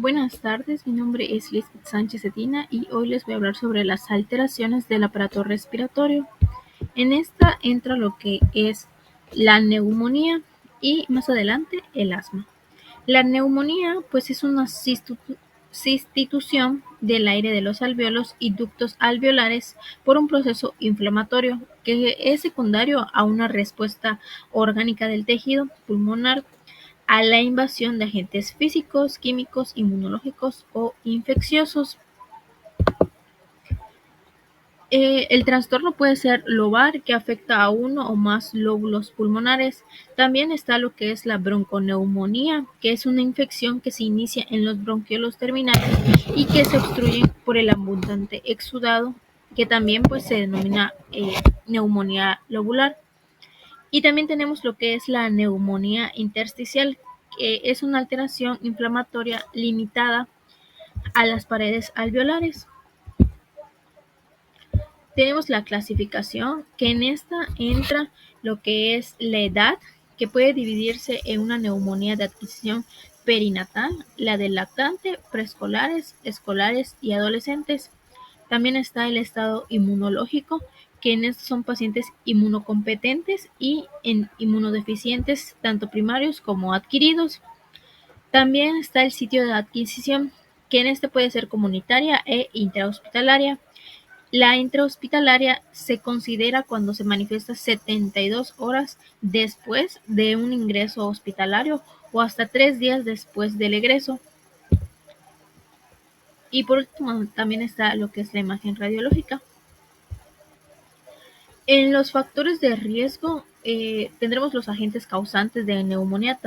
Buenas tardes, mi nombre es Lisbeth Sánchez Cetina y hoy les voy a hablar sobre las alteraciones del aparato respiratorio. En esta entra lo que es la neumonía y más adelante el asma. La neumonía pues es una sustitución del aire de los alvéolos y ductos alveolares por un proceso inflamatorio que es secundario a una respuesta orgánica del tejido pulmonar a la invasión de agentes físicos, químicos, inmunológicos o infecciosos. El trastorno puede ser lobar, que afecta a uno o más lóbulos pulmonares. También está lo que es la bronconeumonía, que es una infección que se inicia en los bronquiolos terminales y que se obstruyen por el abundante exudado, que también pues se denomina neumonía lobular. Y también tenemos lo que es la neumonía intersticial, que es una alteración inflamatoria limitada a las paredes alveolares. Tenemos la clasificación, que en esta entra lo que es la edad, que puede dividirse en una neumonía de adquisición perinatal, la de lactante, preescolares, escolares y adolescentes. También está el estado inmunológico, que en estos son pacientes inmunocompetentes y en inmunodeficientes, tanto primarios como adquiridos. También está el sitio de adquisición, que en este puede ser comunitaria e intrahospitalaria. La intrahospitalaria se considera cuando se manifiesta 72 horas después de un ingreso hospitalario o hasta 3 días después del egreso. Y por último también está lo que es la imagen radiológica. En los factores de riesgo tendremos los agentes causantes de neumonía,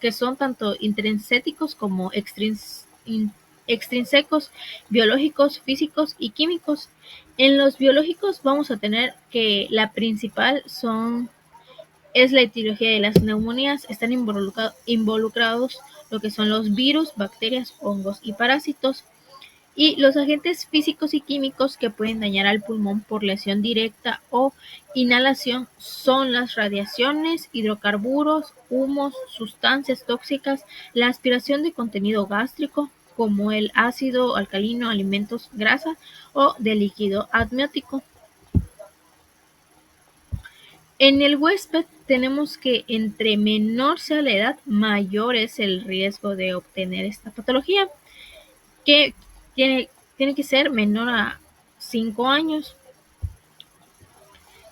que son tanto intrínsecos como extrínsecos, biológicos, físicos y químicos. En los biológicos vamos a tener que la principal es la etiología de las neumonías. Están involucrados lo que son los virus, bacterias, hongos y parásitos. Y los agentes físicos y químicos que pueden dañar al pulmón por lesión directa o inhalación son las radiaciones, hidrocarburos, humos, sustancias tóxicas, la aspiración de contenido gástrico, como el ácido alcalino, alimentos, grasa o de líquido amniótico. En el huésped tenemos que entre menor sea la edad, mayor es el riesgo de obtener esta patología, que tiene que ser menor a 5 años.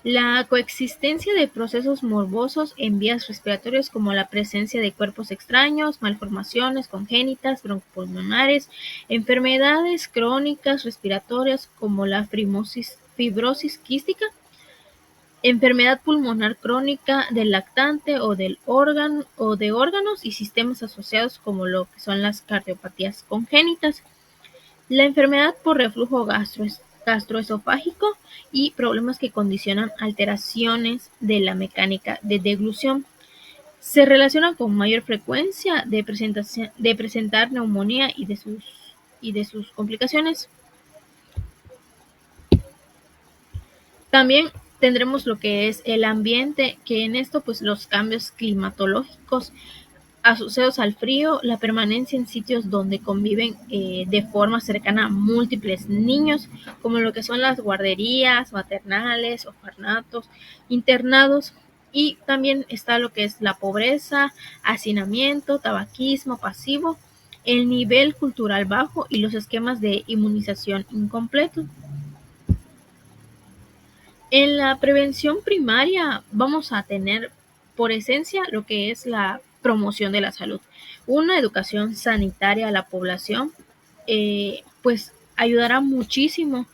La coexistencia de procesos morbosos en vías respiratorias, como la presencia de cuerpos extraños, malformaciones congénitas, broncopulmonares, enfermedades crónicas respiratorias como la fibrosis quística, enfermedad pulmonar crónica del lactante o de órganos y sistemas asociados, como lo que son las cardiopatías congénitas. La enfermedad por reflujo gastroesofágico y problemas que condicionan alteraciones de la mecánica de deglución. Se relacionan con mayor frecuencia de presentar neumonía y de sus complicaciones. También tendremos lo que es el ambiente, que en esto pues los cambios climatológicos asociados al frío, la permanencia en sitios donde conviven de forma cercana múltiples niños, como lo que son las guarderías, maternales, orfanatos, internados. Y también está lo que es la pobreza, hacinamiento, tabaquismo pasivo, el nivel cultural bajo y los esquemas de inmunización incompletos. En la prevención primaria vamos a tener por esencia lo que es la promoción de la salud, una educación sanitaria a la población, pues ayudará muchísimo,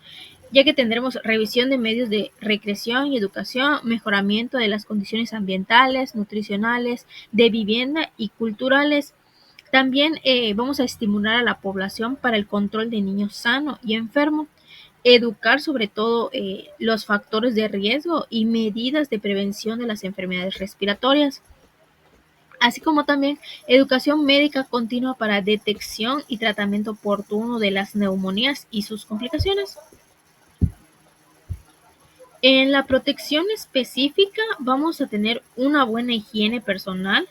ya que tendremos revisión de medios de recreación y educación, mejoramiento de las condiciones ambientales, nutricionales, de vivienda y culturales. También vamos a estimular a la población para el control de niños sanos y enfermos, educar sobre todo los factores de riesgo y medidas de prevención de las enfermedades respiratorias, así como también educación médica continua para detección y tratamiento oportuno de las neumonías y sus complicaciones. En la protección específica vamos a tener una buena higiene personal,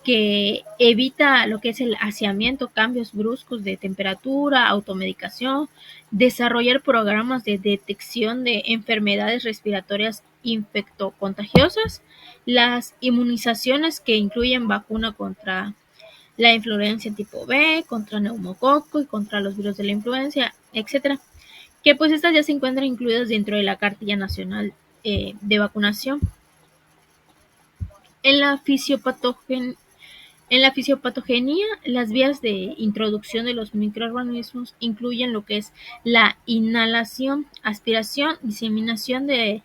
que evita lo que es el hacinamiento, cambios bruscos de temperatura, automedicación, desarrollar programas de detección de enfermedades respiratorias infectocontagiosas, las inmunizaciones que incluyen vacuna contra la influencia tipo B, contra neumococo y contra los virus de la influencia, etcétera, que pues estas ya se encuentran incluidas dentro de la cartilla nacional de vacunación. En la fisiopatogenia, las vías de introducción de los microorganismos incluyen lo que es la inhalación, aspiración, diseminación de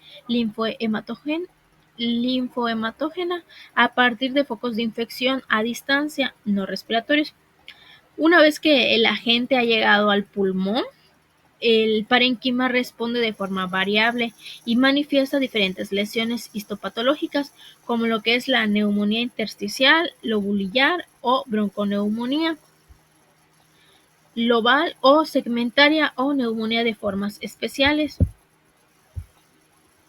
linfohematógena a partir de focos de infección a distancia no respiratorios. Una vez que el agente ha llegado al pulmón, el parénquima responde de forma variable y manifiesta diferentes lesiones histopatológicas, como lo que es la neumonía intersticial, lobular o bronconeumonía, lobal o segmentaria o neumonía de formas especiales.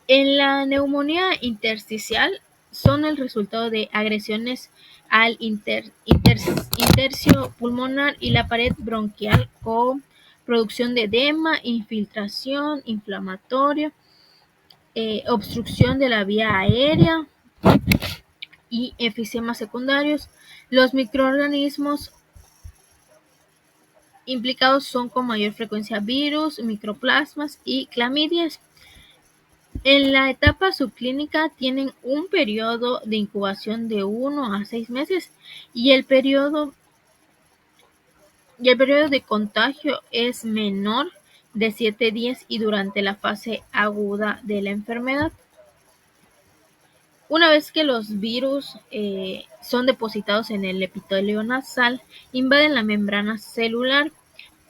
En la neumonía intersticial son el resultado de agresiones al intersticio pulmonar y la pared bronquial con producción de edema, infiltración inflamatoria, obstrucción de la vía aérea y efemas secundarios. Los microorganismos implicados son con mayor frecuencia virus, microplasmas y clamidias. En la etapa subclínica tienen un periodo de incubación de 1 a 6 meses y el periodo de contagio es menor de 7 días y durante la fase aguda de la enfermedad. Una vez que los virus son depositados en el epitelio nasal, invaden la membrana celular,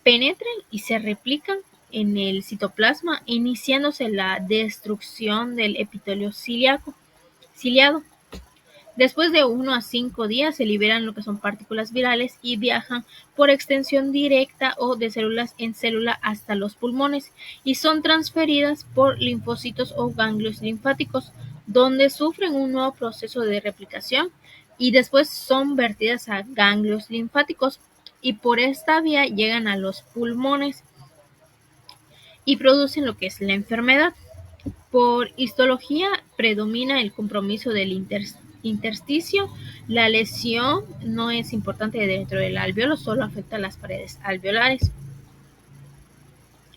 penetran y se replican en el citoplasma, iniciándose la destrucción del epitelio ciliado. Después de 1 a 5 días se liberan lo que son partículas virales y viajan por extensión directa o de células en célula hasta los pulmones y son transferidas por linfocitos o ganglios linfáticos, donde sufren un nuevo proceso de replicación y después son vertidas a ganglios linfáticos y por esta vía llegan a los pulmones y producen lo que es la enfermedad. Por histología predomina el compromiso del intersticio. La lesión no es importante dentro del alveolo, solo afecta las paredes alveolares.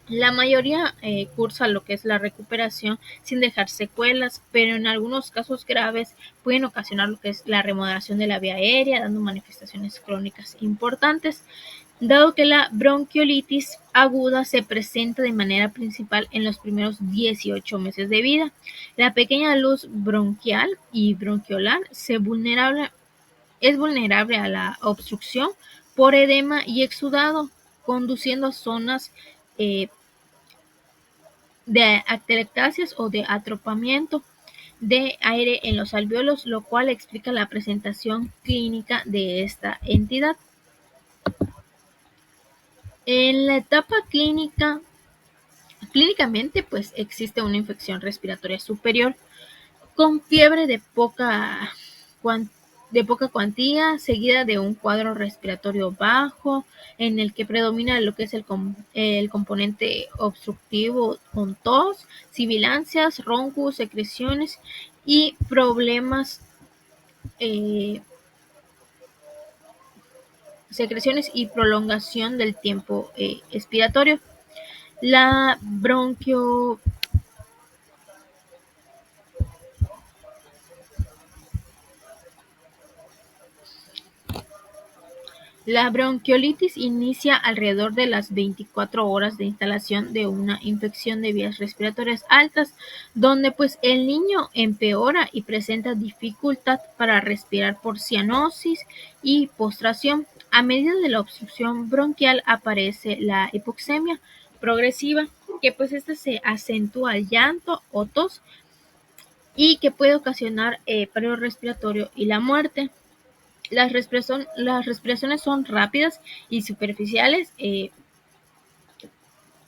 La mayoría cursa lo que es la recuperación sin dejar secuelas, pero en algunos casos graves pueden ocasionar lo que es la remodelación de la vía aérea, dando manifestaciones crónicas importantes. Dado que la bronquiolitis aguda se presenta de manera principal en los primeros 18 meses de vida, la pequeña luz bronquial y bronquiolar es vulnerable a la obstrucción por edema y exudado, conduciendo a zonas de atelectasias o de atropamiento de aire en los alvéolos, lo cual explica la presentación clínica de esta entidad. En la etapa clínicamente, pues existe una infección respiratoria superior con fiebre de poca cuantía, seguida de un cuadro respiratorio bajo, en el que predomina lo que es el componente obstructivo con tos, sibilancias, roncos, secreciones y problemas secreciones y prolongación del tiempo expiratorio. La bronquiolitis inicia alrededor de las 24 horas de instalación de una infección de vías respiratorias altas, donde pues el niño empeora y presenta dificultad para respirar por cianosis y postración. A medida de la obstrucción bronquial aparece la hipoxemia progresiva, que pues esta se acentúa al llanto o tos y que puede ocasionar paro respiratorio y la muerte. Las respiraciones son rápidas y superficiales y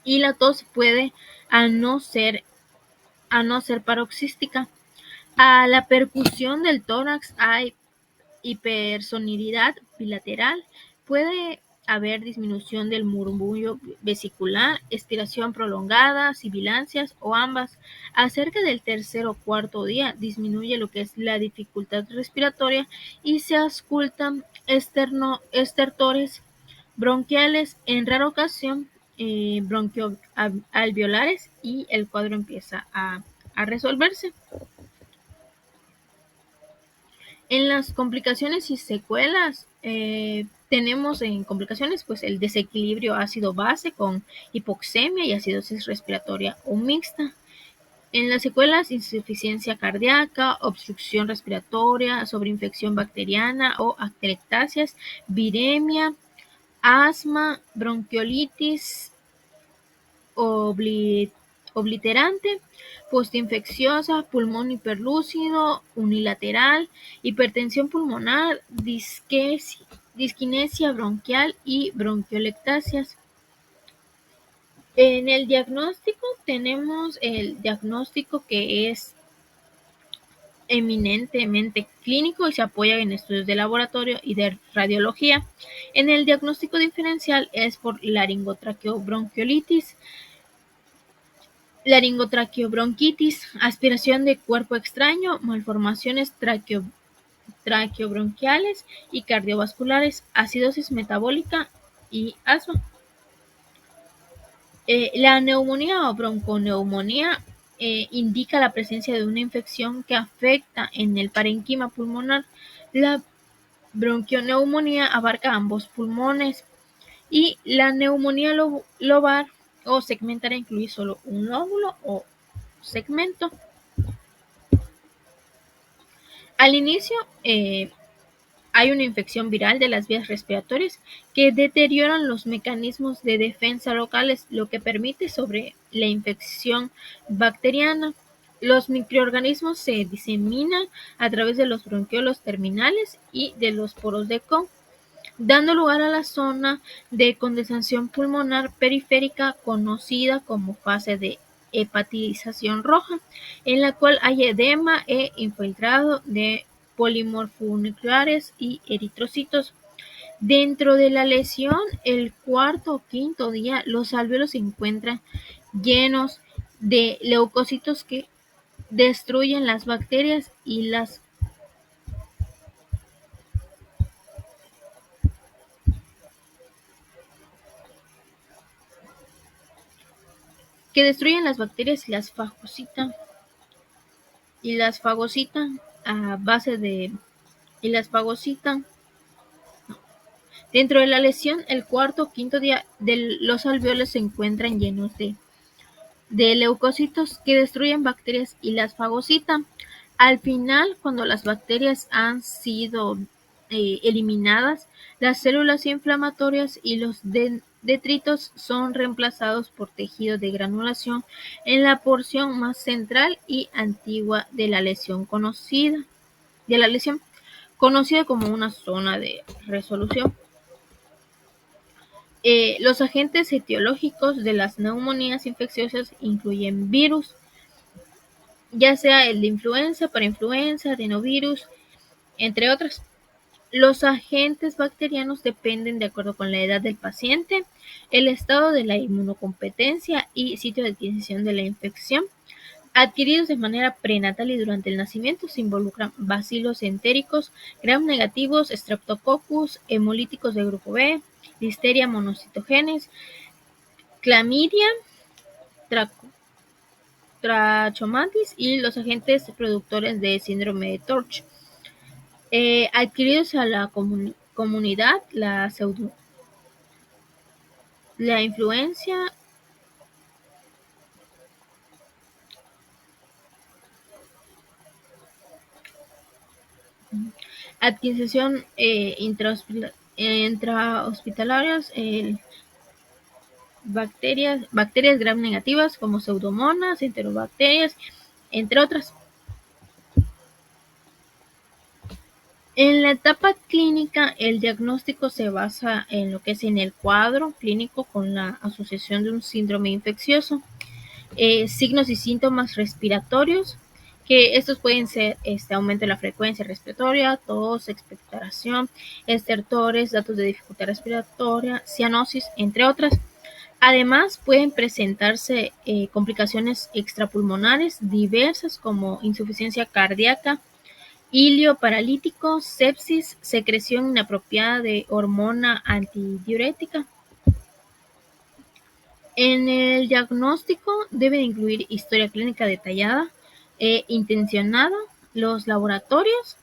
la tos puede a no ser paroxística. A la percusión del tórax hay hipersonilidad bilateral, puede haber disminución del murmullo vesicular, expiración prolongada, sibilancias o ambas. Acerca del tercer o cuarto día disminuye lo que es la dificultad respiratoria y se auscultan estertores bronquiales, en rara ocasión bronquioalveolares, y el cuadro empieza a resolverse. En las complicaciones y secuelas, tenemos en complicaciones pues el desequilibrio ácido-base con hipoxemia y acidosis respiratoria o mixta. En las secuelas, insuficiencia cardíaca, obstrucción respiratoria, sobreinfección bacteriana o atelectasias, viremia, asma, bronquiolitis obliterante, postinfecciosa, pulmón hiperlúcido, unilateral, hipertensión pulmonar, disquinesia bronquial y bronquiolectasias. En el diagnóstico tenemos el diagnóstico que es eminentemente clínico y se apoya en estudios de laboratorio y de radiología. En el diagnóstico diferencial es por laringotraqueobronquiolitis, laringotraqueobronquitis, aspiración de cuerpo extraño, malformaciones traqueobronquiales y cardiovasculares, acidosis metabólica y asma. La neumonía o bronconeumonía indica la presencia de una infección que afecta en el parenquima pulmonar. La bronquioneumonía abarca ambos pulmones y la neumonía lobar o segmentaria incluye solo un lóbulo o segmento. Al inicio hay una infección viral de las vías respiratorias que deterioran los mecanismos de defensa locales, lo que permite sobre la infección bacteriana. Los microorganismos se diseminan a través de los bronquiolos terminales y de los poros de Kohn, dando lugar a la zona de condensación pulmonar periférica conocida como fase de hepatización roja, en la cual hay edema e infiltrado de polimorfonucleares y eritrocitos. Dentro de la lesión, el cuarto o quinto día, los alvéolos se encuentran llenos de leucocitos que destruyen las bacterias y las fagocitan a base de y las fagocitan. Dentro de la lesión, el cuarto o quinto día, los alvéolos se encuentran llenos de leucocitos que destruyen bacterias y las fagocitan. Al final, cuando las bacterias han sido eliminadas, las células inflamatorias y los detritos son reemplazados por tejido de granulación en la porción más central y antigua de la lesión conocida como una zona de resolución. Los agentes etiológicos de las neumonías infecciosas incluyen virus, ya sea el de influenza, parainfluenza, adenovirus, entre otros. Los agentes bacterianos dependen de acuerdo con la edad del paciente, el estado de la inmunocompetencia y sitio de adquisición de la infección. Adquiridos de manera prenatal y durante el nacimiento, se involucran bacilos entéricos, gram negativos, streptococcus, hemolíticos de grupo B, listeria monocitogenes, clamidia, trachomatis y los agentes productores de síndrome de Torch. Adquiridos a la comunidad, la influencia adquisición intrahospitalarias, bacterias gram negativas como pseudomonas, enterobacterias, entre otras. En la etapa clínica, el diagnóstico se basa en lo que es en el cuadro clínico con la asociación de un síndrome infeccioso, signos y síntomas respiratorios que estos pueden ser aumento de la frecuencia respiratoria, tos, expectoración, estertores, datos de dificultad respiratoria, cianosis, entre otras. Además, pueden presentarse complicaciones extrapulmonares diversas como insuficiencia cardíaca, hilio paralítico, sepsis, secreción inapropiada de hormona antidiurética. En el diagnóstico debe incluir historia clínica detallada e intencionada, los laboratorios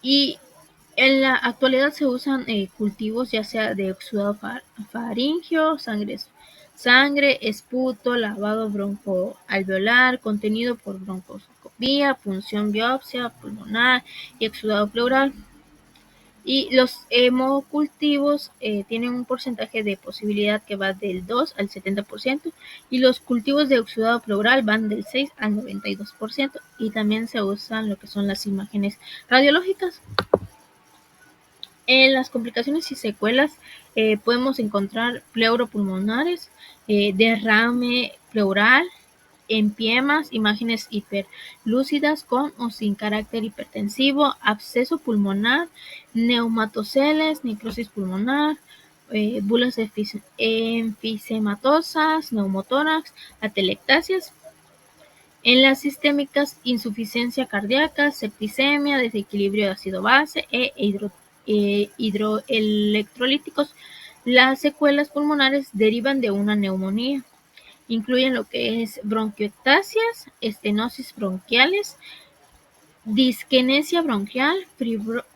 y en la actualidad se usan cultivos ya sea de exudado faríngeo, sangre, esputo, lavado broncoalveolar, contenido por broncoscopía, punción biopsia pulmonar y exudado pleural. Y los hemocultivos tienen un porcentaje de posibilidad que va del 2 al 70% y los cultivos de exudado pleural van del 6 al 92% y también se usan lo que son las imágenes radiológicas. En las complicaciones y secuelas podemos encontrar pleuropulmonares, derrame pleural, empiemas, imágenes hiperlúcidas con o sin carácter hipertensivo, absceso pulmonar, neumatoceles, necrosis pulmonar, bulas enfisematosas, neumotórax, atelectasias. En las sistémicas, insuficiencia cardíaca, septicemia, desequilibrio de ácido-base e hidroelectrolíticos. Las secuelas pulmonares derivan de una neumonía. Incluyen lo que es bronquiectasias, estenosis bronquiales, disquinesia bronquial,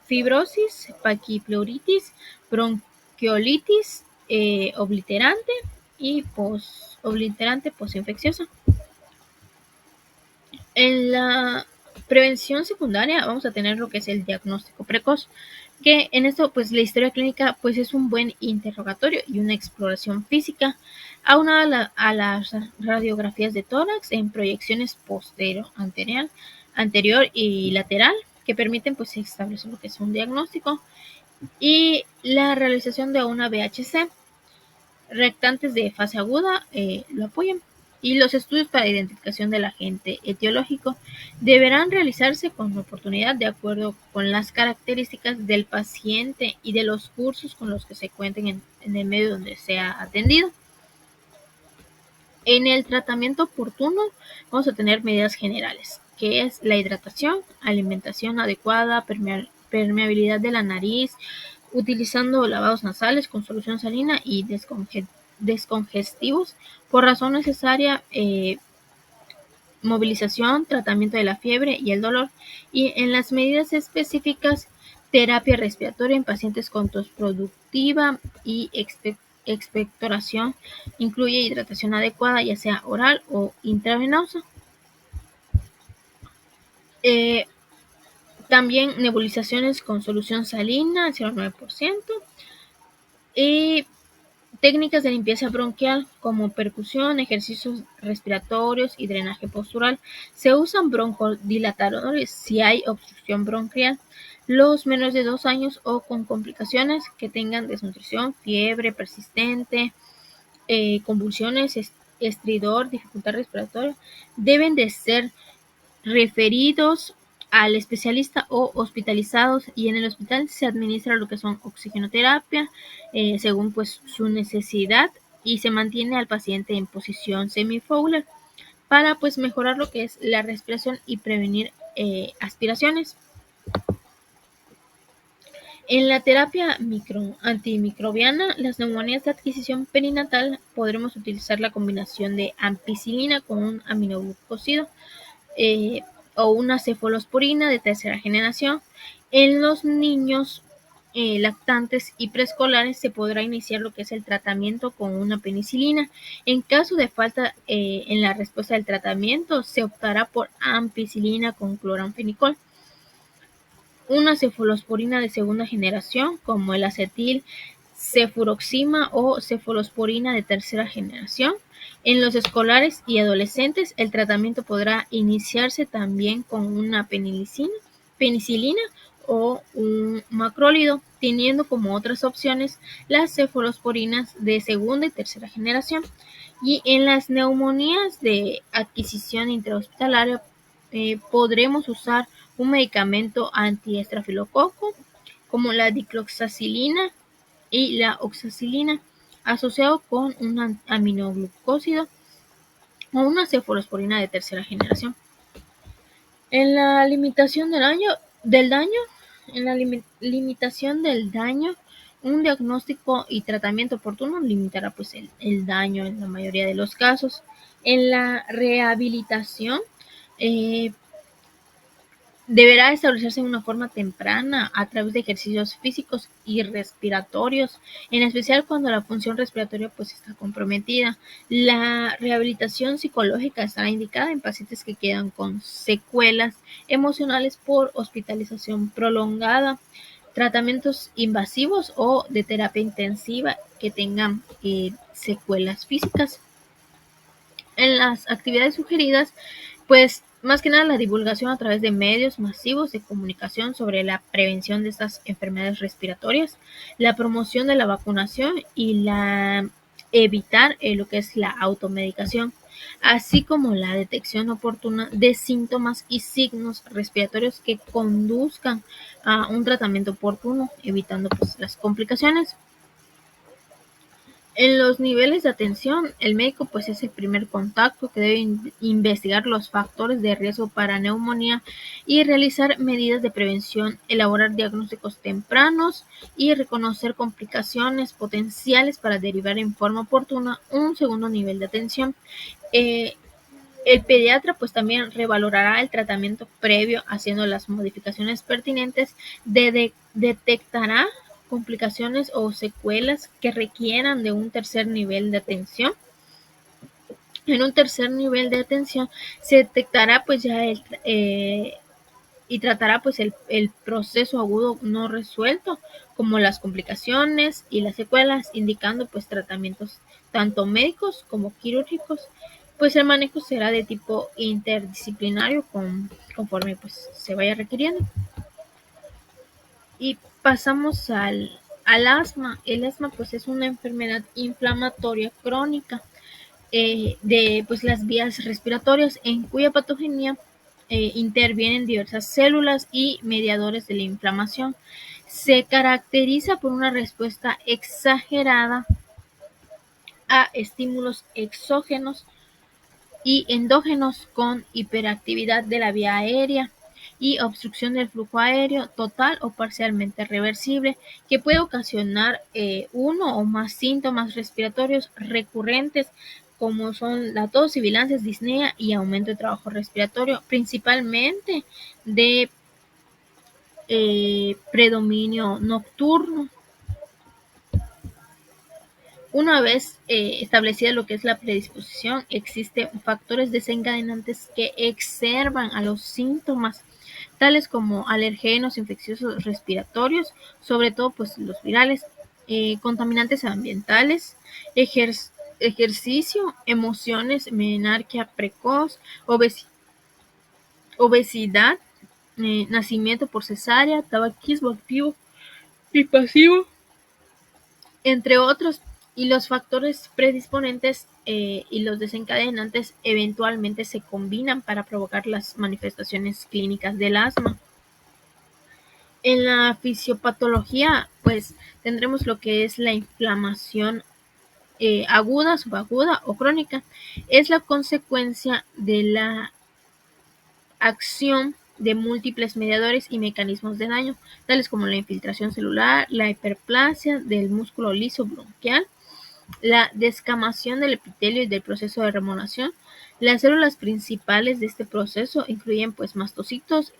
fibrosis, paquipleuritis, bronquiolitis obliterante y obliterante posinfecciosa. En la prevención secundaria vamos a tener lo que es el diagnóstico precoz, que en esto pues la historia clínica pues es un buen interrogatorio y una exploración física aunada a las radiografías de tórax en proyecciones anterior y lateral que permiten pues establecer lo que es un diagnóstico y la realización de una VHC. Rectantes de fase aguda lo apoyan. Y los estudios para identificación del agente etiológico deberán realizarse con oportunidad de acuerdo con las características del paciente y de los cursos con los que se cuenten en el medio donde sea atendido. En el tratamiento oportuno vamos a tener medidas generales, que es la hidratación, alimentación adecuada, permeabilidad de la nariz, utilizando lavados nasales con solución salina y descongestivos por razón necesaria, movilización, tratamiento de la fiebre y el dolor. Y en las medidas específicas, terapia respiratoria en pacientes con tos productiva y expectoración, incluye hidratación adecuada, ya sea oral o intravenosa. También nebulizaciones con solución salina al 0,9%. Y técnicas de limpieza bronquial como percusión, ejercicios respiratorios y drenaje postural. Se usan broncodilatadores si hay obstrucción bronquial. Los menores de 2 años o con complicaciones que tengan desnutrición, fiebre persistente, convulsiones, estridor, dificultad respiratoria, deben de ser referidos al especialista o hospitalizados y en el hospital se administra lo que son oxigenoterapia según pues su necesidad y se mantiene al paciente en posición semi-Fowler para pues mejorar lo que es la respiración y prevenir aspiraciones. En la terapia antimicrobiana, las neumonías de adquisición perinatal podremos utilizar la combinación de ampicilina con un aminoglucósido o una cefalosporina de tercera generación. En los niños lactantes y preescolares se podrá iniciar lo que es el tratamiento con una penicilina. En caso de falta en la respuesta del tratamiento, se optará por ampicilina con cloranfenicol. Una cefalosporina de segunda generación, como el acetil cefuroxima o cefalosporina de tercera generación. En los escolares y adolescentes, el tratamiento podrá iniciarse también con una penicilina o un macrólido, teniendo como otras opciones las cefalosporinas de segunda y tercera generación. Y en las neumonías de adquisición intrahospitalaria podremos usar un medicamento antiestrafilococo como la dicloxacilina y la oxacilina asociado con un aminoglucósido o una cefalosporina de tercera generación. En la limitación del daño, en la limitación del daño, un diagnóstico y tratamiento oportuno limitará pues el daño en la mayoría de los casos. En la rehabilitación, eh, deberá establecerse de una forma temprana a través de ejercicios físicos y respiratorios, en especial cuando la función respiratoria pues está comprometida. La rehabilitación psicológica estará indicada en pacientes que quedan con secuelas emocionales por hospitalización prolongada, tratamientos invasivos o de terapia intensiva que tengan secuelas físicas. En las actividades sugeridas, pues más que nada la divulgación a través de medios masivos de comunicación sobre la prevención de estas enfermedades respiratorias, la promoción de la vacunación y la evitar lo que es la automedicación, así como la detección oportuna de síntomas y signos respiratorios que conduzcan a un tratamiento oportuno, evitando pues las complicaciones. En los niveles de atención, el médico pues es el primer contacto que debe investigar los factores de riesgo para neumonía y realizar medidas de prevención, elaborar diagnósticos tempranos y reconocer complicaciones potenciales para derivar en forma oportuna un segundo nivel de atención. Eh, el pediatra pues también revalorará el tratamiento previo haciendo las modificaciones pertinentes, detectará complicaciones o secuelas que requieran de un tercer nivel de atención. En un tercer nivel de atención se detectará pues ya y tratará pues el proceso agudo no resuelto, como las complicaciones y las secuelas, indicando pues tratamientos tanto médicos como quirúrgicos. Pues el manejo será de tipo interdisciplinario conforme pues se vaya requiriendo. Y pasamos al asma. El asma pues es una enfermedad inflamatoria crónica de pues las vías respiratorias en cuya patogenia intervienen diversas células y mediadores de la inflamación. Se caracteriza por una respuesta exagerada a estímulos exógenos y endógenos con hiperactividad de la vía aérea y obstrucción del flujo aéreo total o parcialmente reversible, que puede ocasionar uno o más síntomas respiratorios recurrentes, como son la tos, sibilancias, disnea y aumento de trabajo respiratorio, principalmente de predominio nocturno. Una vez establecida lo que es la predisposición, existen factores desencadenantes que exacerban a los síntomas, tales como alergenos infecciosos respiratorios, sobre todo pues los virales, contaminantes ambientales, ejercicio, emociones, menarquia precoz, obesidad, nacimiento por cesárea, tabaquismo activo y pasivo, entre otros. Y los factores predisponentes y los desencadenantes eventualmente se combinan para provocar las manifestaciones clínicas del asma. En la fisiopatología, pues tendremos lo que es la inflamación aguda, subaguda o crónica. Es la consecuencia de la acción de múltiples mediadores y mecanismos de daño, tales como la infiltración celular, la hiperplasia del músculo liso bronquial, la descamación del epitelio y del proceso de remodelación. Las células principales de este proceso incluyen pues mastocitos,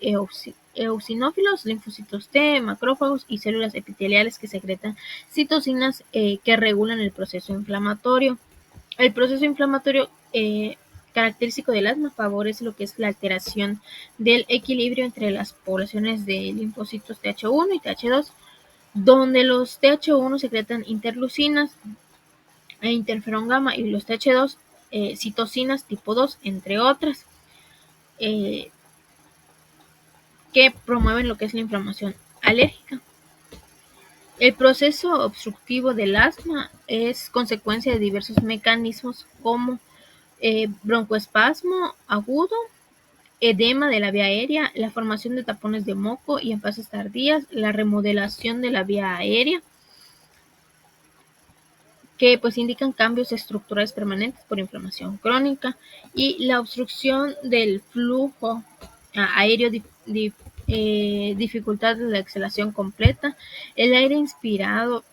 eosinófilos, linfocitos T, macrófagos y células epiteliales que secretan citocinas que regulan el proceso inflamatorio. El proceso inflamatorio característico del asma favorece lo que es la alteración del equilibrio entre las poblaciones de linfocitos Th1 y Th2, donde los Th1 secretan interleucinas e interferón gamma y los Th2 citocinas tipo 2, entre otras, eh, que promueven lo que es la inflamación alérgica. El proceso obstructivo del asma es consecuencia de diversos mecanismos como broncoespasmo agudo, edema de la vía aérea, la formación de tapones de moco y en fases tardías, la remodelación de la vía aérea, que pues indican cambios estructurales permanentes por inflamación crónica, y la obstrucción del flujo aéreo, dificultad de la exhalación completa, el aire inspirado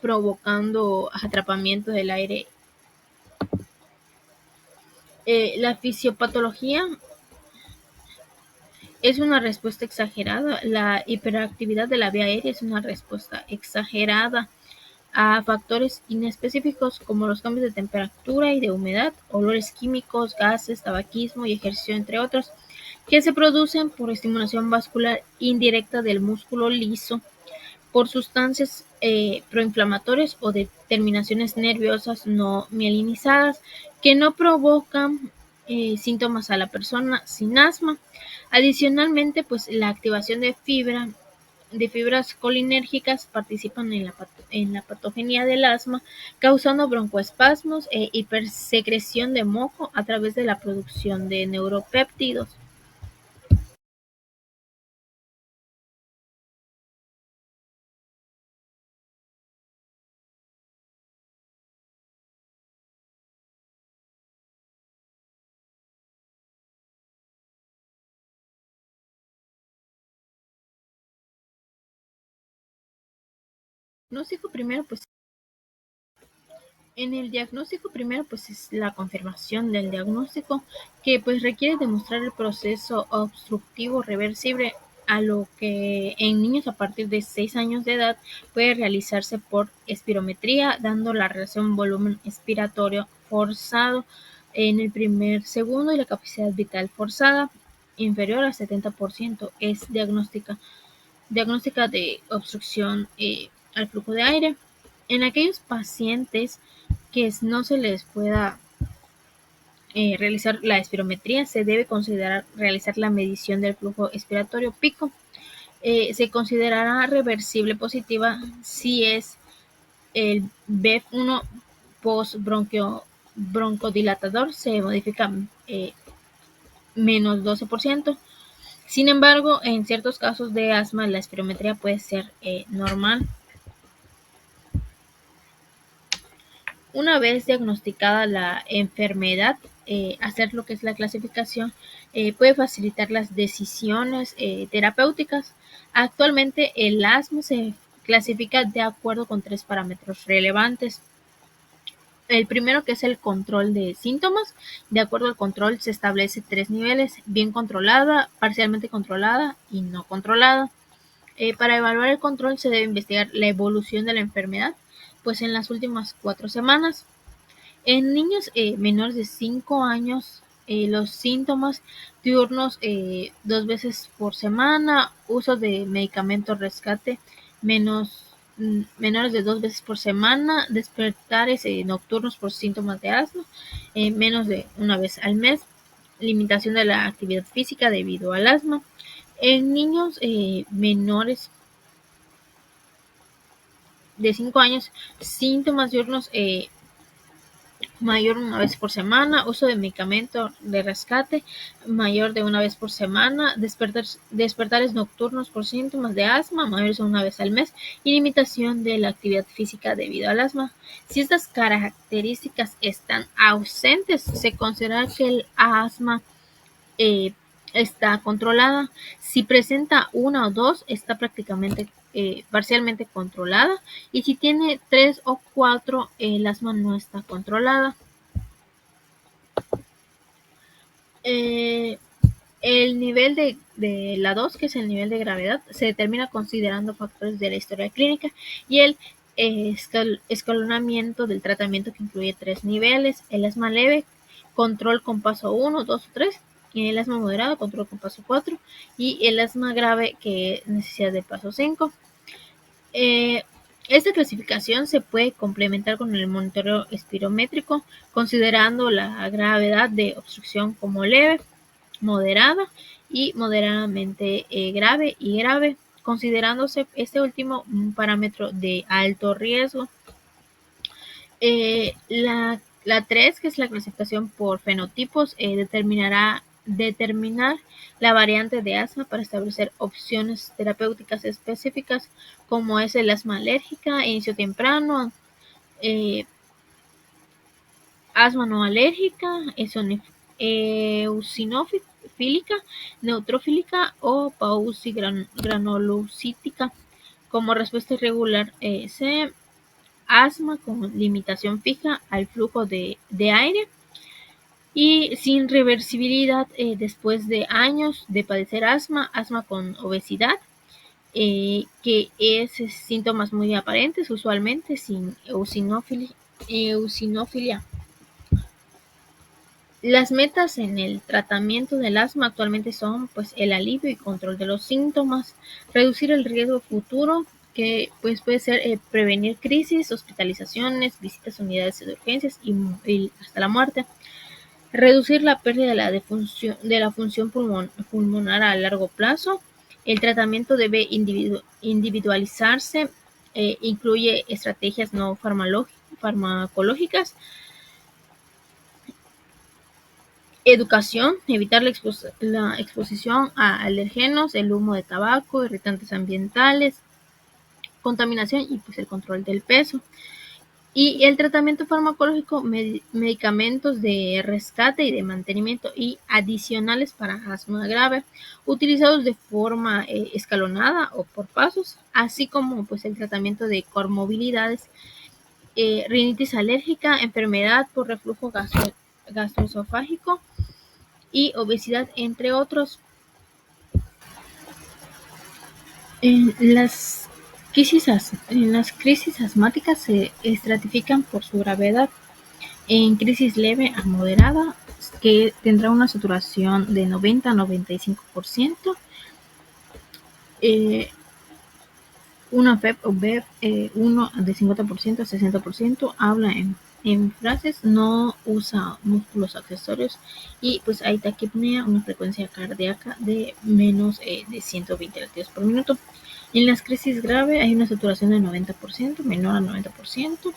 provocando atrapamiento del aire. La fisiopatología es una respuesta exagerada. La hiperactividad de la vía aérea es una respuesta exagerada a factores inespecíficos como los cambios de temperatura y de humedad, olores químicos, gases, tabaquismo y ejercicio, entre otros, que se producen por estimulación vascular indirecta del músculo liso, por sustancias proinflamatorias o de terminaciones nerviosas no mielinizadas que no provocan síntomas a la persona sin asma. Adicionalmente, pues la activación de fibras colinérgicas participan en la patogenia del asma, causando broncoespasmos e hipersecreción de moco a través de la producción de neuropéptidos. Diagnóstico primero, pues En el diagnóstico primero, pues es la confirmación del diagnóstico, que pues requiere demostrar el proceso obstructivo reversible, a lo que en niños a partir de 6 años de edad puede realizarse por espirometría, dando la relación volumen expiratorio forzado en el primer segundo y la capacidad vital forzada inferior al 70%. Es diagnóstica de obstrucción al flujo de aire. En aquellos pacientes que no se les pueda realizar la espirometría, se debe considerar realizar la medición del flujo expiratorio pico. Se considerará reversible positiva si es el BEF1 broncodilatador se modifica menos 12%. Sin embargo, en ciertos casos de asma, la espirometría puede ser normal. Una vez diagnosticada la enfermedad, hacer lo que es la clasificación puede facilitar las decisiones terapéuticas. Actualmente el asma se clasifica de acuerdo con 3 parámetros relevantes. El primero, que es el control de síntomas. De acuerdo al control se establece 3 niveles: bien controlada, parcialmente controlada y no controlada. Para evaluar el control se debe investigar la evolución de la enfermedad, pues en las últimas 4 semanas. En niños menores de 5 años, los síntomas diurnos 2 veces por semana, uso de medicamento rescate menores de 2 veces por semana, despertares nocturnos por síntomas de asma menos de una vez al mes, limitación de la actividad física debido al asma. En niños menores de 5 años, síntomas diurnos mayor una vez por semana, uso de medicamento de rescate mayor de una vez por semana, despertares nocturnos por síntomas de asma mayores de una vez al mes y limitación de la actividad física debido al asma. Si estas características están ausentes, se considera que el asma eh, está controlada. Si presenta una o dos, está prácticamente parcialmente controlada, y si tiene 3 o 4, el asma no está controlada. Eh, el nivel de la 2, que es el nivel de gravedad, se determina considerando factores de la historia clínica y el escalonamiento del tratamiento, que incluye 3 niveles: el asma leve, control con paso 1, 2 o 3, y el asma moderado, control con paso 4, y el asma grave, que necesita de paso 5. Esta clasificación se puede complementar con el monitoreo espirométrico, considerando la gravedad de obstrucción como leve, moderada y moderadamente grave y grave. considerándose este último un parámetro de alto riesgo. La 3, que es la clasificación por fenotipos, determinar la variante de asma para establecer opciones terapéuticas específicas, como es el asma alérgica, inicio temprano, asma no alérgica, eosinofílica, neutrofílica o pausigranulocítica. Como respuesta irregular, asma con limitación fija al flujo de aire y sin reversibilidad después de años de padecer asma con obesidad, que es síntomas muy aparentes, usualmente sin eosinofilia. Las metas en el tratamiento del asma actualmente son pues el alivio y control de los síntomas, reducir el riesgo futuro, que pues puede ser prevenir crisis, hospitalizaciones, visitas a unidades de urgencias y hasta la muerte, reducir la pérdida de la función pulmonar a largo plazo. El tratamiento debe individualizarse, incluye estrategias no farmacológicas. Educación, evitar la exposición a alergenos, el humo de tabaco, irritantes ambientales, contaminación y pues el control del peso. Y el tratamiento farmacológico, medicamentos de rescate y de mantenimiento y adicionales para asma grave, utilizados de forma escalonada o por pasos, así como pues el tratamiento de comorbilidades, rinitis alérgica, enfermedad por reflujo gastroesofágico y obesidad, entre otros. En las crisis asmáticas se estratifican por su gravedad. En crisis leve a moderada, que tendrá una saturación de 90 a 95%, una FEP o BEP 1 de 50% a 60%, habla en frases, no usa músculos accesorios y pues hay taquipnea, una frecuencia cardíaca de menos de 120 latidos por minuto. En las crisis graves hay una saturación de 90%, menor a 90%,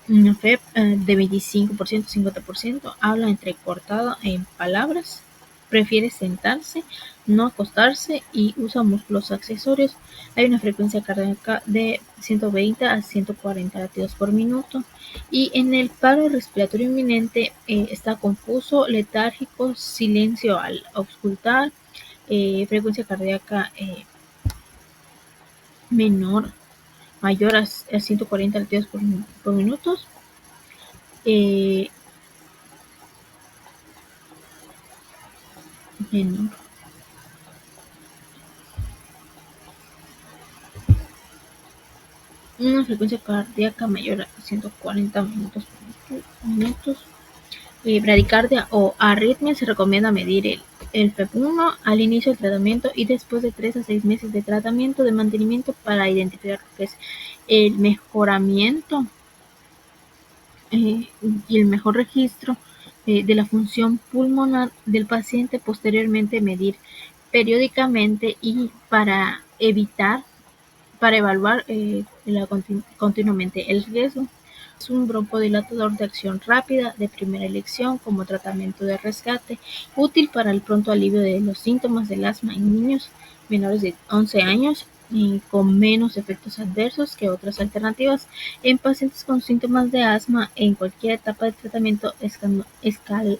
una FEP de 25% a 50%, habla entrecortada en palabras, prefiere sentarse, no acostarse y usa músculos accesorios. Hay una frecuencia cardíaca de 120 a 140 latidos por minuto. Y en el paro respiratorio inminente está confuso, letárgico, silencio al auscultar, frecuencia cardíaca mayor a 140 latidos por minuto. Menor. Una frecuencia cardíaca mayor a 140 minutos. Bradicardia o arritmia, se recomienda medir el FEP1 al inicio del tratamiento y después de 3 a 6 meses de tratamiento de mantenimiento para identificar lo que es el mejoramiento y el mejor registro de la función pulmonar del paciente. Posteriormente medir periódicamente y para evaluar continuamente el riesgo. Es un broncodilatador de acción rápida de primera elección como tratamiento de rescate, útil para el pronto alivio de los síntomas del asma en niños menores de 11 años y con menos efectos adversos que otras alternativas. En pacientes con síntomas de asma en cualquier etapa de tratamiento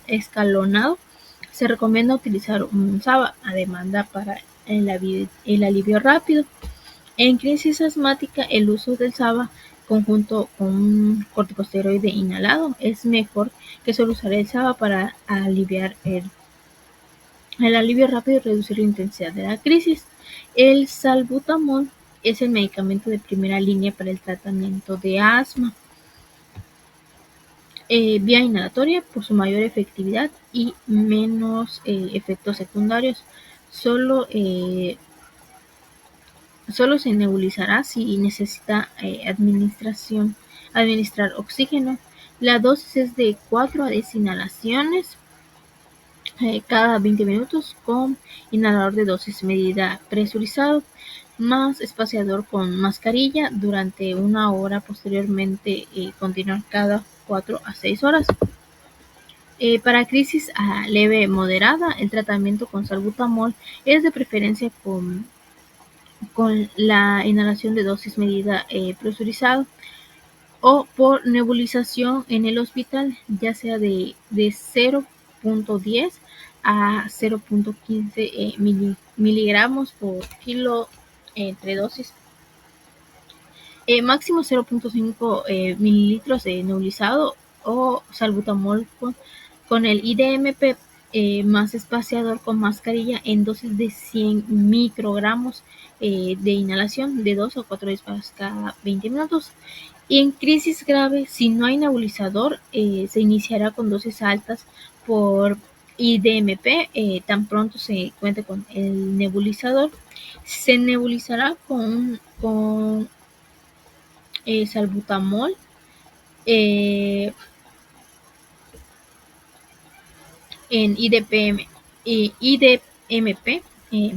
escalonado, se recomienda utilizar un SABA a demanda para el alivio rápido. En crisis asmática, el uso del SABA conjunto con un corticosteroide inhalado es mejor que solo usar el SABA para aliviar el alivio rápido y reducir la intensidad de la crisis. El salbutamol es el medicamento de primera línea para el tratamiento de asma vía inhalatoria por su mayor efectividad y menos efectos secundarios. Solo se nebulizará si necesita administrar oxígeno. La dosis es de 4 a 10 inhalaciones. cada 20 minutos con inhalador de dosis medida presurizado, más espaciador con mascarilla durante una hora, posteriormente continuar cada 4 a 6 horas. Para crisis leve moderada, el tratamiento con salbutamol es de preferencia con la inhalación de dosis medida presurizado o por nebulización en el hospital, ya sea de 0.10 a 0.15 miligramos por kilo entre dosis. Máximo 0.5 mililitros de nebulizado o salbutamol con el IDMP más espaciador con mascarilla en dosis de 100 microgramos de inhalación de 2 a 4 veces cada 20 minutos. Y en crisis grave, si no hay nebulizador, se iniciará con dosis altas por IDMP. Tan pronto se cuente con el nebulizador, se nebulizará con salbutamol en IDMP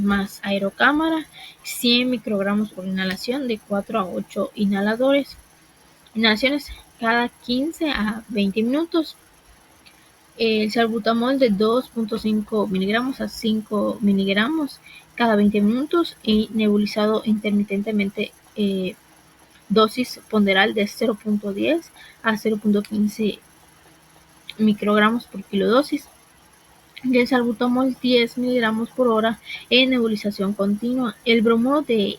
más aerocámara, 100 microgramos por inhalación de 4 a 8 inhalaciones cada 15 a 20 minutos. El salbutamol de 2.5 miligramos a 5 miligramos cada 20 minutos y nebulizado intermitentemente, dosis ponderal de 0.10 a 0.15 microgramos por kilodosis. Y el salbutamol 10 miligramos por hora en nebulización continua. El bromuro de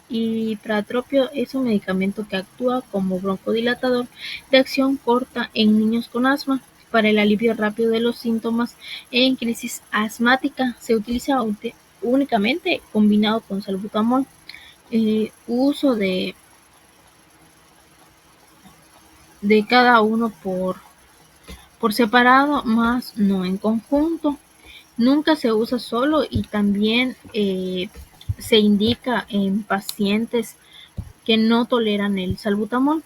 ipratropio es un medicamento que actúa como broncodilatador de acción corta en niños con asma. Para el alivio rápido de los síntomas en crisis asmática se utiliza únicamente combinado con salbutamol. Uso de cada uno por separado, más no en conjunto. Nunca se usa solo y también se indica en pacientes que no toleran el salbutamol.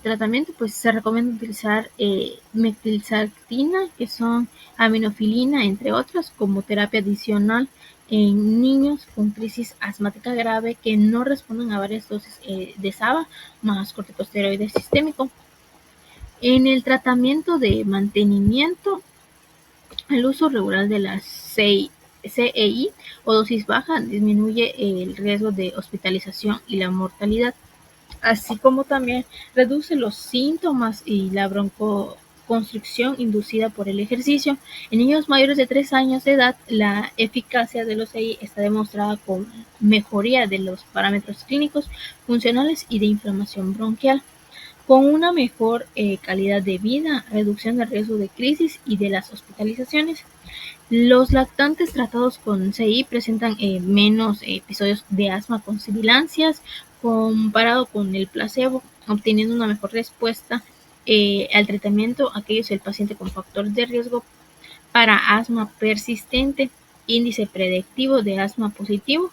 Tratamiento, pues se recomienda utilizar metilxantina, que son aminofilina, entre otras, como terapia adicional en niños con crisis asmática grave que no responden a varias dosis de SABA más corticosteroide sistémico. En el tratamiento de mantenimiento, el uso regular de la CEI o dosis baja disminuye el riesgo de hospitalización y la mortalidad, así como también reduce los síntomas y la broncoconstricción inducida por el ejercicio. En niños mayores de 3 años de edad, la eficacia de los CEI está demostrada con mejoría de los parámetros clínicos, funcionales y de inflamación bronquial, con una mejor calidad de vida, reducción del riesgo de crisis y de las hospitalizaciones. Los lactantes tratados con CI presentan menos episodios de asma con sibilancias comparado con el placebo, obteniendo una mejor respuesta al tratamiento aquellos del paciente con factores de riesgo para asma persistente, índice predictivo de asma positivo,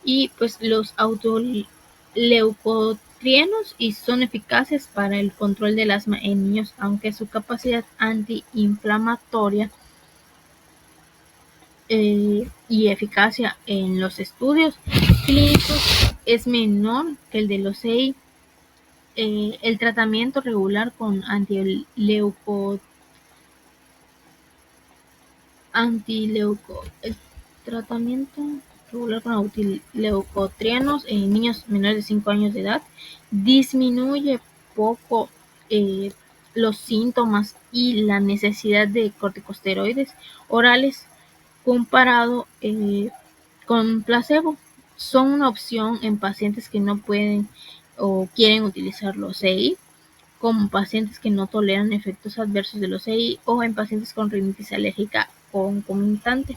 y pues los autoleucotrienos y son eficaces para el control del asma en niños, aunque su capacidad antiinflamatoria y eficacia en los estudios clínicos es menor que el de los CEI. El tratamiento regular con antileucotrienos en niños menores de 5 años de edad disminuye poco los síntomas y la necesidad de corticosteroides orales comparado con placebo. Son una opción en pacientes que no pueden o quieren utilizar los CI, como pacientes que no toleran efectos adversos de los CI o en pacientes con rinitis alérgica concomitante.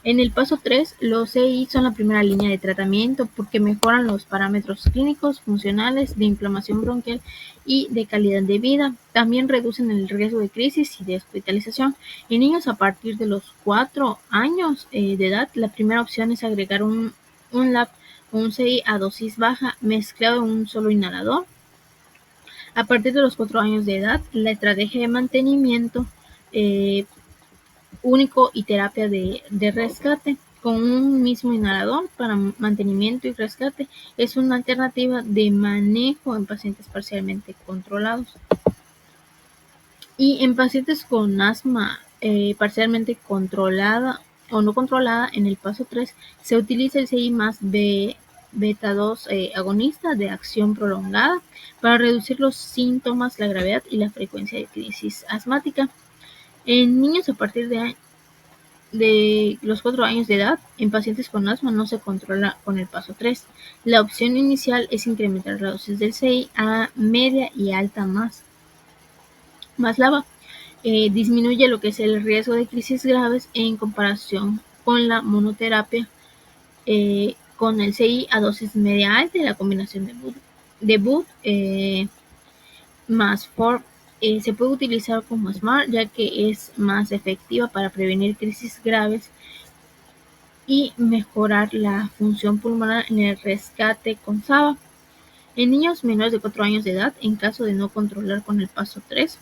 En el paso 3, los CI son la primera línea de tratamiento porque mejoran los parámetros clínicos, funcionales, de inflamación bronquial y de calidad de vida. También reducen el riesgo de crisis y de hospitalización. En niños a partir de los 4 años de edad, la primera opción es agregar un LAP con un CI a dosis baja mezclado en un solo inhalador. A partir de los 4 años de edad, la estrategia de mantenimiento único y terapia de rescate con un mismo inhalador para mantenimiento y rescate es una alternativa de manejo en pacientes parcialmente controlados. Y en pacientes con asma parcialmente controlada o no controlada, en el paso 3 se utiliza el CI más beta 2 agonista de acción prolongada para reducir los síntomas, la gravedad y la frecuencia de crisis asmática. En niños a partir de los 4 años de edad, en pacientes con asma no se controla con el paso 3. La opción inicial es incrementar la dosis del CI a media y alta más lava. Disminuye lo que es el riesgo de crisis graves en comparación con la monoterapia con el CI a dosis media alta y la combinación de BUD más FORB se puede utilizar como SMART, ya que es más efectiva para prevenir crisis graves y mejorar la función pulmonar en el rescate con SABA. En niños menores de 4 años de edad, en caso de no controlar con el paso 3,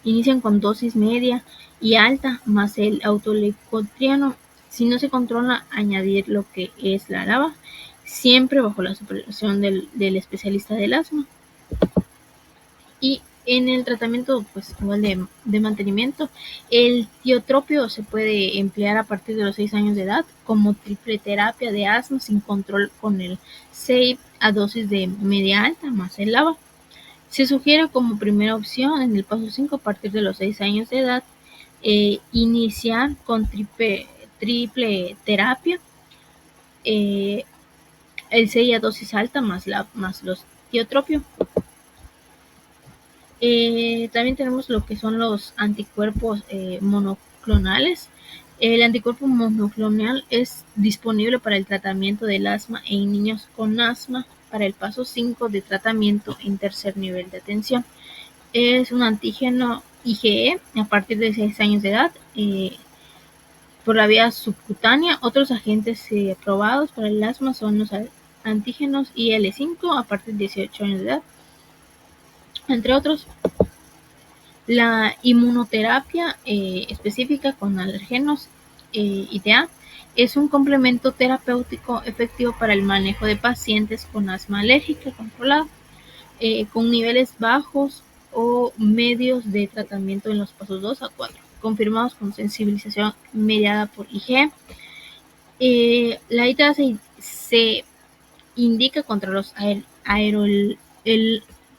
inician con dosis media y alta más el autoleucotrieno. Si no se controla, añadir lo que es la LABA, siempre bajo la supervisión del especialista del asma. Y en el tratamiento pues igual de mantenimiento, el tiotropio se puede emplear a partir de los 6 años de edad como triple terapia de asma sin control con el CEIP a dosis de media alta más el LABA. Se sugiere como primera opción en el paso 5 a partir de los 6 años de edad iniciar con triple terapia, el CI a dosis alta más los tiotropio. También tenemos lo que son los anticuerpos monoclonales. El anticuerpo monoclonal es disponible para el tratamiento del asma en niños con asma para el paso 5 de tratamiento en tercer nivel de atención. Es un antígeno IgE a partir de 6 años de edad por la vía subcutánea. Otros agentes aprobados para el asma son los antígenos IL-5 a partir de 18 años de edad, entre otros. La inmunoterapia específica con alergenos ITA es un complemento terapéutico efectivo para el manejo de pacientes con asma alérgica controlada con niveles bajos o medios de tratamiento en los pasos 2 a 4, confirmados con sensibilización mediada por IgE. La ITA se indica contra los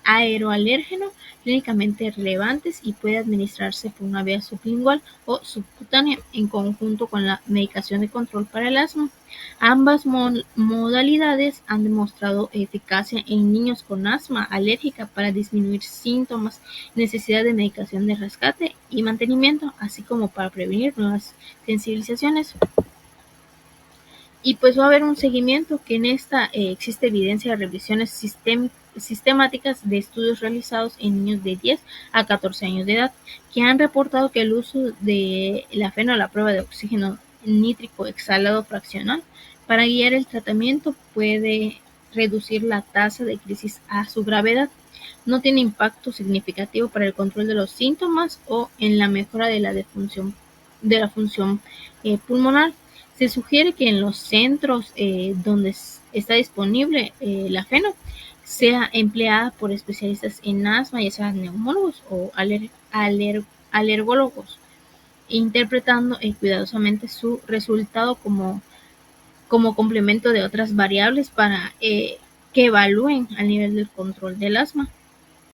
aeroalérgenos clínicamente relevantes y puede administrarse por una vía sublingual o subcutánea en conjunto con la medicación de control para el asma. Ambas modalidades han demostrado eficacia en niños con asma alérgica para disminuir síntomas, necesidad de medicación de rescate y mantenimiento, así como para prevenir nuevas sensibilizaciones. Y pues va a haber un seguimiento que en esta existe evidencia de revisiones sistemáticas de estudios realizados en niños de 10 a 14 años de edad que han reportado que el uso de la feno, la prueba de oxígeno nítrico exhalado fraccional para guiar el tratamiento puede reducir la tasa de crisis a su gravedad. No tiene impacto significativo para el control de los síntomas o en la mejora de la función pulmonar. Se sugiere que en los centros donde está disponible la feno sea empleada por especialistas en asma, ya sean neumólogos o alergólogos, interpretando cuidadosamente su resultado como complemento de otras variables para que evalúen al nivel del control del asma.